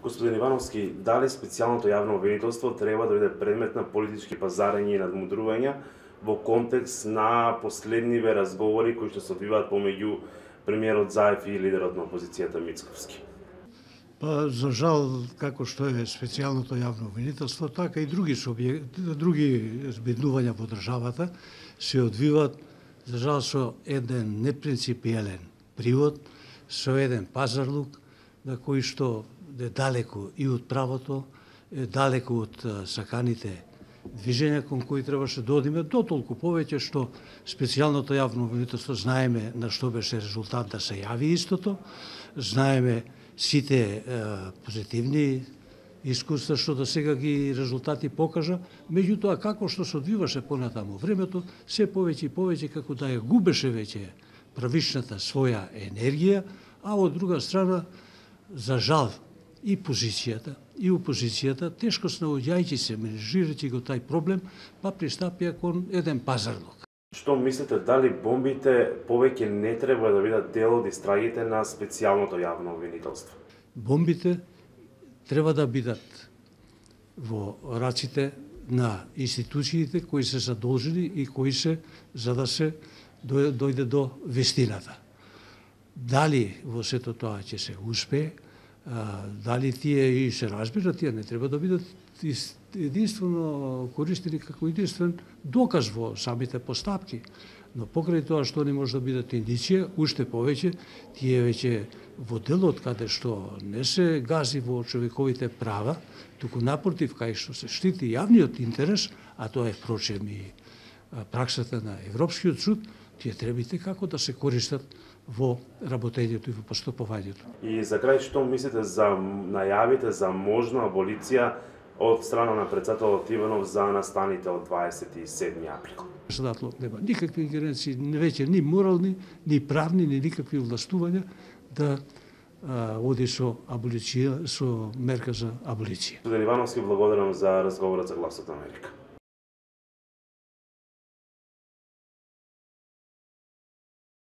Господин Ивановски, дали специјалното јавно обвинителство треба да биде предмет на политички пазарења и надмудрувања во контекст на последниве разговори кои што се одвиваат помеѓу премиерот Заев и лидерот на опозицијата Мицковски? Па, за жал, како што е специјалното јавно обвинителство, така и други збеднувања во државата се одвиваат, за жал, со еден непринципиелен привод, со еден пазарлук, на кој што е далеку и од правото, е далеку од саканите движења кон кои требаше да одиме, дотолку повеќе што специјалното јавно обвинителство знаеме на што беше резултат да се јави истото, знаеме сите позитивни искуства што до сега ги резултати покажа, меѓутоа како што се одвиваше понатаму времето, се повеќе и повеќе како да ја губеше веќе правичната своја енергија, а од друга страна, за жал, и позицијата, и опозицијата, тешко снаоѓајќи се, менежирајќи го тај проблем, па пристапија кон еден пазарлук. Што мислите, дали бомбите повеќе не треба да бидат дел од истрагите на специјалното јавно обвинителство? Бомбите треба да бидат во раците на институциите кои се задолжени и кои се за да се дојде до вистината. Дали во сето тоа ќе се успее, дали тие и се разбира, тие не треба да бидат единствено користени како единствен доказ во самите постапки, но покрај тоа што не може да бидат индиција, уште повеќе, тие веќе во делот каде што не се гази во човековите права, туку напротив, кај што се штити јавниот интерес, а тоа е впрочем и праксата на Европскиот суд, тие требите како да се користат во работењето и во постапувањето. И за крај, што мислите за најавите за можна аболиција од страна на председателот Иванов за настаните од 27 април? Председателот нема никакви ингеренции, веќе ни морални, ни правни, ни никакви властувања да оди со аболиција, со мерка за аболиција. Господин Ивановски, благодарам за разговорот за Гласот на Америка.